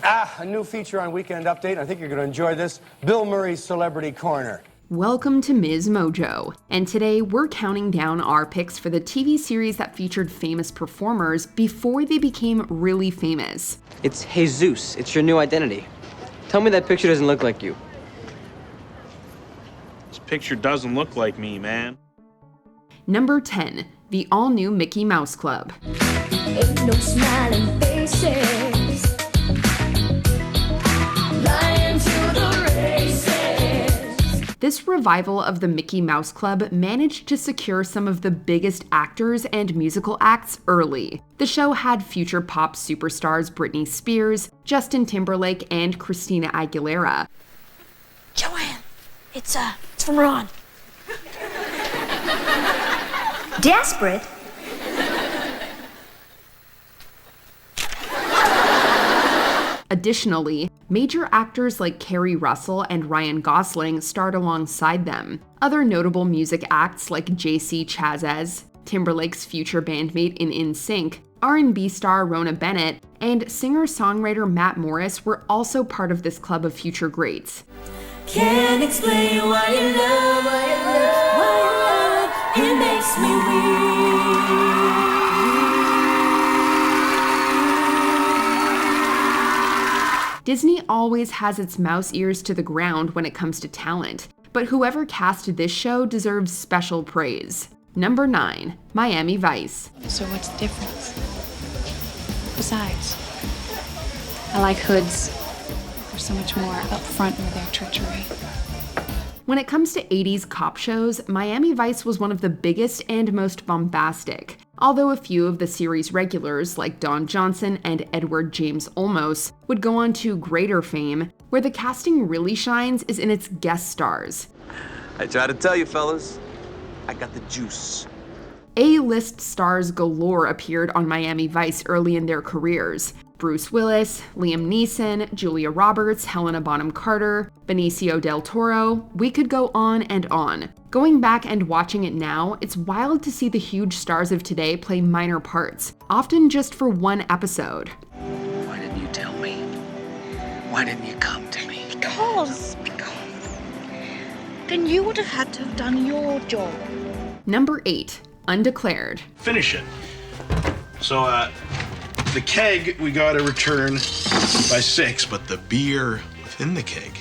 A new feature on Weekend Update. I think you're going to enjoy this. Bill Murray's Celebrity Corner. Welcome to MsMojo, and today we're counting down our picks for the TV series that featured famous performers before they became really famous. It's Jesus. It's your new identity. Tell me that picture doesn't look like you. This picture doesn't look like me, man. Number 10, the all-new Mickey Mouse Club. Ain't no smiling faces. Lying to the races. This revival of the Mickey Mouse Club managed to secure some of the biggest actors and musical acts early. The show had future pop superstars Britney Spears, Justin Timberlake, and Christina Aguilera. Joanne, it's from Ron. Desperate? Additionally, major actors like Kerry Russell and Ryan Gosling starred alongside them. Other notable music acts like J.C. Chazez, Timberlake's future bandmate in NSYNC, R&B star Rona Bennett, and singer-songwriter Matt Morris were also part of this club of future greats. Can't explain why you love, it makes me weak. Disney always has its mouse ears to the ground when it comes to talent, but whoever cast this show deserves special praise. Number 9, Miami Vice. So what's the difference? Besides, I like hoods. They're so much more upfront with their treachery. When it comes to 80s cop shows, Miami Vice was one of the biggest and most bombastic. Although a few of the series regulars, like Don Johnson and Edward James Olmos, would go on to greater fame, where the casting really shines is in its guest stars. I try to tell you, fellas, I got the juice. A-list stars galore appeared on Miami Vice early in their careers. Bruce Willis, Liam Neeson, Julia Roberts, Helena Bonham Carter, Benicio del Toro, we could go on and on. Going back and watching it now, it's wild to see the huge stars of today play minor parts, often just for one episode. Why didn't you tell me? Why didn't you come to me? Because. Then you would have had to have done your job. Number 8, Undeclared. Finish it. So, the keg we gotta return by 6, but the beer within the keg,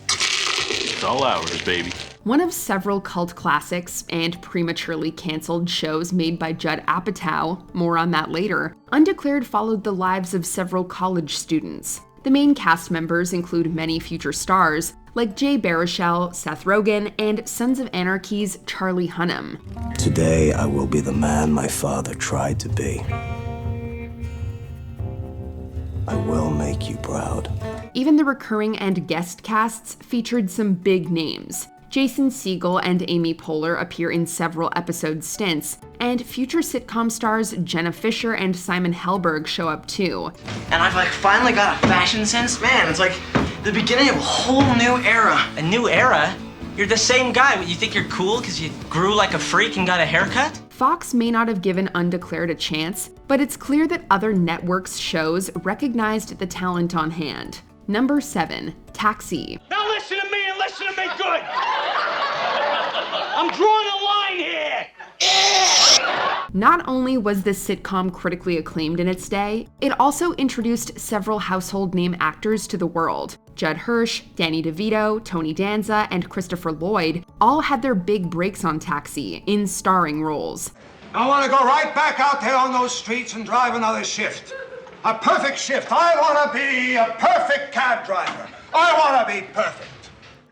it's all ours, baby. One of several cult classics and prematurely canceled shows made by Judd Apatow, more on that later, Undeclared followed the lives of several college students. The main cast members include many future stars, like Jay Baruchel, Seth Rogen, and Sons of Anarchy's Charlie Hunnam. Today I will be the man my father tried to be. I will make you proud. Even the recurring and guest casts featured some big names. Jason Segel and Amy Poehler appear in several episode stints, and future sitcom stars Jenna Fischer and Simon Helberg show up too. And I've finally got a fashion sense, man. It's like the beginning of a whole new era. A new era? You're the same guy. What, you think you're cool because you grew like a freak and got a haircut? Fox may not have given Undeclared a chance, but it's clear that other networks' shows recognized the talent on hand. Number 7, Taxi. Now listen to me and listen to me good. I'm drawing a line here. Not only was this sitcom critically acclaimed in its day, it also introduced several household name actors to the world. Judd Hirsch, Danny DeVito, Tony Danza, and Christopher Lloyd all had their big breaks on Taxi in starring roles. I want to go right back out there on those streets and drive another shift. A perfect shift. I want to be a perfect cab driver. I want to be perfect.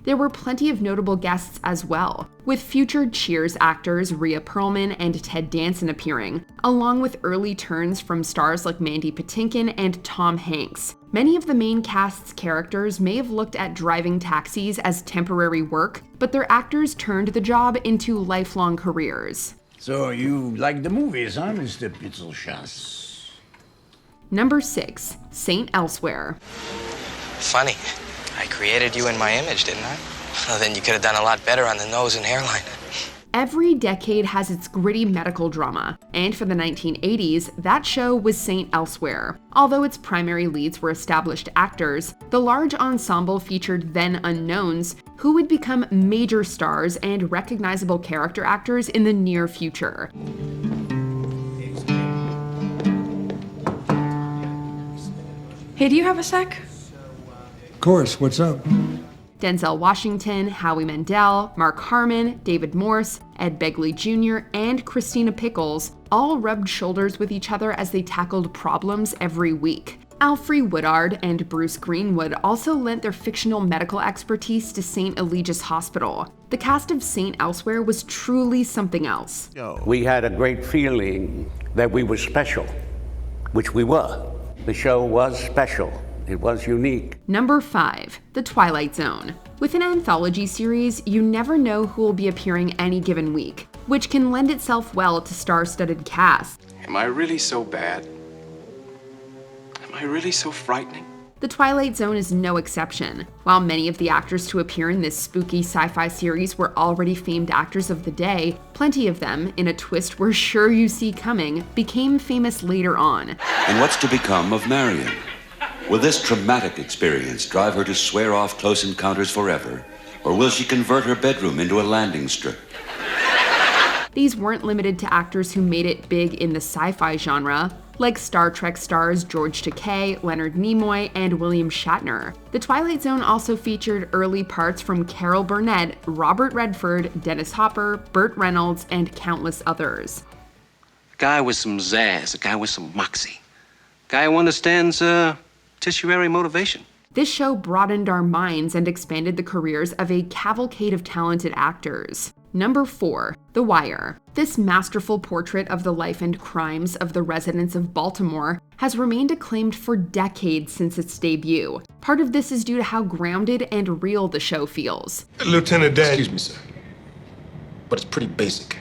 There were plenty of notable guests as well, with future Cheers actors Rhea Perlman and Ted Danson appearing, along with early turns from stars like Mandy Patinkin and Tom Hanks. Many of the main cast's characters may have looked at driving taxis as temporary work, but their actors turned the job into lifelong careers. So you like the movies, huh, Mr. Pitzelschatz? Number 6, Saint Elsewhere. Funny. I created you in my image, didn't I? Well, then you could have done a lot better on the nose and hairline. Every decade has its gritty medical drama, and for the 1980s, that show was St. Elsewhere. Although its primary leads were established actors, the large ensemble featured then unknowns who would become major stars and recognizable character actors in the near future. Hey, do you have a sec? Of course, what's up? Denzel Washington, Howie Mandel, Mark Harmon, David Morse, Ed Begley Jr., and Christina Pickles all rubbed shoulders with each other as they tackled problems every week. Alfre Woodard and Bruce Greenwood also lent their fictional medical expertise to St. Eligius Hospital. The cast of St. Elsewhere was truly something else. We had a great feeling that we were special, which we were. The show was special. It was unique. Number 5, The Twilight Zone. With an anthology series, you never know who will be appearing any given week, which can lend itself well to star-studded casts. Am I really so bad? Am I really so frightening? The Twilight Zone is no exception. While many of the actors to appear in this spooky sci-fi series were already famed actors of the day, plenty of them, in a twist we're sure you see coming, became famous later on. And what's to become of Marion? Will this traumatic experience drive her to swear off close encounters forever? Or will she convert her bedroom into a landing strip? These weren't limited to actors who made it big in the sci-fi genre, like Star Trek stars George Takei, Leonard Nimoy, and William Shatner. The Twilight Zone also featured early parts from Carol Burnett, Robert Redford, Dennis Hopper, Burt Reynolds, and countless others. A guy with some zazz, a guy with some moxie. A guy who understands, tertiary motivation. This show broadened our minds and expanded the careers of a cavalcade of talented actors. Number 4, The Wire. This masterful portrait of the life and crimes of the residents of Baltimore has remained acclaimed for decades since its debut. Part of this is due to how grounded and real the show feels. Lieutenant Dan. Excuse me, sir. But it's pretty basic.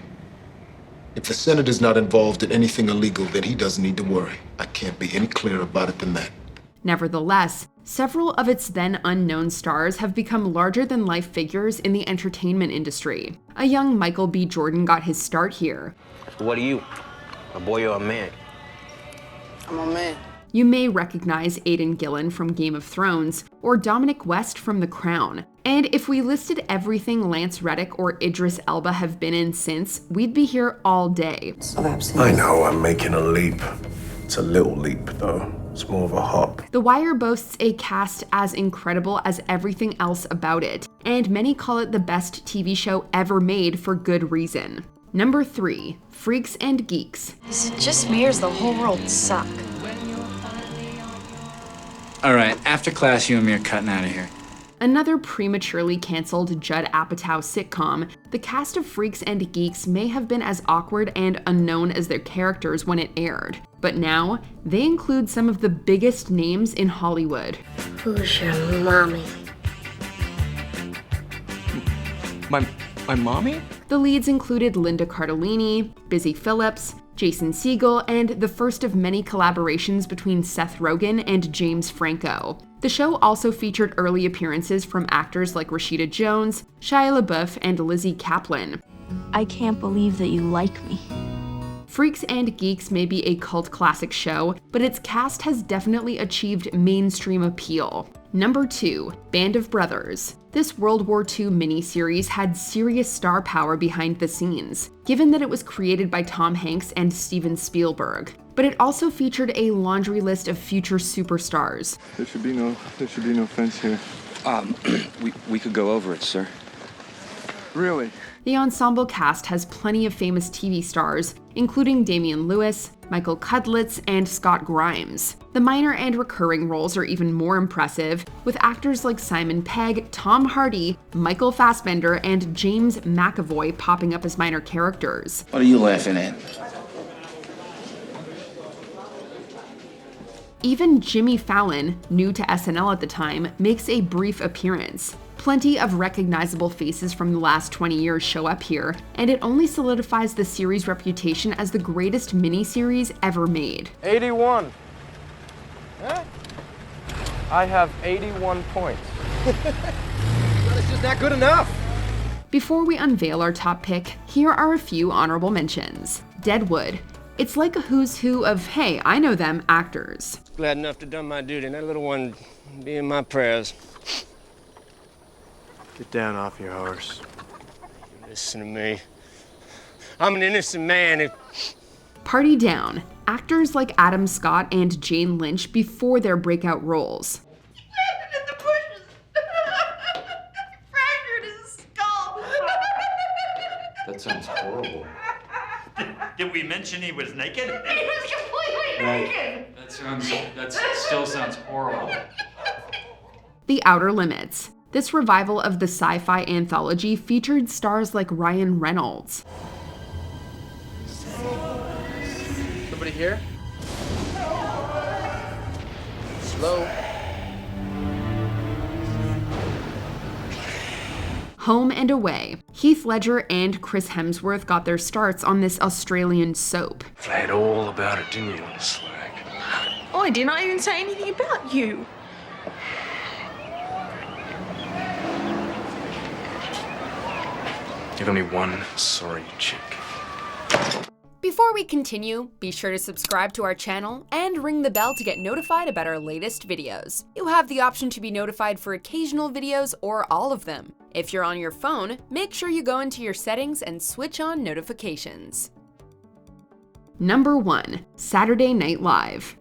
If the Senate is not involved in anything illegal, then he doesn't need to worry. I can't be any clearer about it than that. Nevertheless, several of its then unknown stars have become larger-than-life figures in the entertainment industry. A young Michael B. Jordan got his start here. What are you? A boy or a man? I'm a man. You may recognize Aidan Gillen from Game of Thrones, or Dominic West from The Crown. And if we listed everything Lance Reddick or Idris Elba have been in since, we'd be here all day. I know, I'm making a leap. It's a little leap, though. It's more of a hop. The Wire boasts a cast as incredible as everything else about it, and many call it the best TV show ever made for good reason. Number 3, Freaks and Geeks. Is it just me or does the whole world suck? All right, after class, you and me are cutting out of here. Another prematurely canceled Judd Apatow sitcom, the cast of Freaks and Geeks may have been as awkward and unknown as their characters when it aired, but now they include some of the biggest names in Hollywood. Who's your mommy? My mommy? The leads included Linda Cardellini, Busy Phillips, Jason Segel, and the first of many collaborations between Seth Rogen and James Franco. The show also featured early appearances from actors like Rashida Jones, Shia LaBeouf, and Lizzie Kaplan. I can't believe that you like me. Freaks and Geeks may be a cult classic show, but its cast has definitely achieved mainstream appeal. Number 2, Band of Brothers. This World War II miniseries had serious star power behind the scenes, given that it was created by Tom Hanks and Steven Spielberg. But it also featured a laundry list of future superstars. There should be no fence here. We could go over it, sir. Really? The ensemble cast has plenty of famous TV stars, including Damian Lewis, Michael Cudlitz, and Scott Grimes. The minor and recurring roles are even more impressive, with actors like Simon Pegg, Tom Hardy, Michael Fassbender, and James McAvoy popping up as minor characters. What are you laughing at? Even Jimmy Fallon, new to SNL at the time, makes a brief appearance. Plenty of recognizable faces from the last 20 years show up here, and it only solidifies the series' reputation as the greatest miniseries ever made. 81. Huh? I have 81 points. But it's just not good enough. Before we unveil our top pick, here are a few honorable mentions. Deadwood. It's like a who's who of, hey, I know them actors. Glad enough to done my duty, and that little one be in my prayers. Get down off your horse. Listen to me. I'm an innocent man. Party Down. Actors like Adam Scott and Jane Lynch before their breakout roles. That sounds horrible. Did we mention he was naked? He was completely naked! That still sounds horrible. The Outer Limits. This revival of the sci-fi anthology featured stars like Ryan Reynolds. Somebody here? Slow. Home and Away. Heath Ledger and Chris Hemsworth got their starts on this Australian soap. Played all about it, didn't you, little slag? I did not even say anything about you. You've only one sorry chick. Before we continue, be sure to subscribe to our channel and ring the bell to get notified about our latest videos. You have the option to be notified for occasional videos or all of them. If you're on your phone, make sure you go into your settings and switch on notifications. Number 1. Saturday Night Live.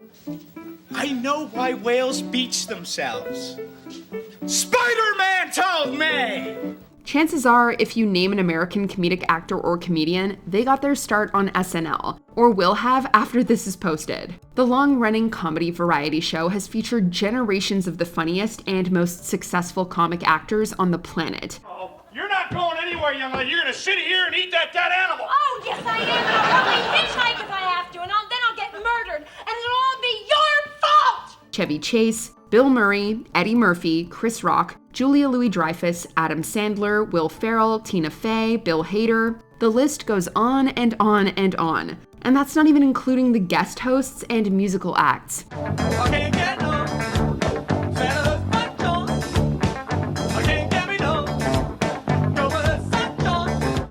I know why whales beach themselves. Spider-Man told me! Chances are, if you name an American comedic actor or comedian, they got their start on SNL, or will have after this is posted. The long-running comedy variety show has featured generations of the funniest and most successful comic actors on the planet. Oh, you're not going anywhere, young lady. You're gonna sit here and eat that dead animal. Oh, yes, I am. And I'll probably hitchhike if I have to, and then I'll get murdered, and it'll all be your fault! Chevy Chase, Bill Murray, Eddie Murphy, Chris Rock, Julia Louis-Dreyfus, Adam Sandler, Will Ferrell, Tina Fey, Bill Hader. The list goes on and on and on. And that's not even including the guest hosts and musical acts.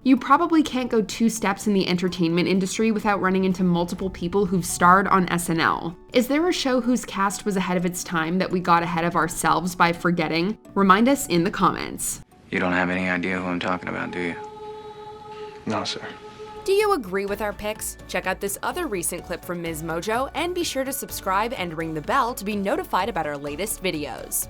You probably can't go 2 steps in the entertainment industry without running into multiple people who've starred on SNL. Is there a show whose cast was ahead of its time that we got ahead of ourselves by forgetting? Remind us in the comments. You don't have any idea who I'm talking about, do you? No, sir. Do you agree with our picks? Check out this other recent clip from MsMojo and be sure to subscribe and ring the bell to be notified about our latest videos.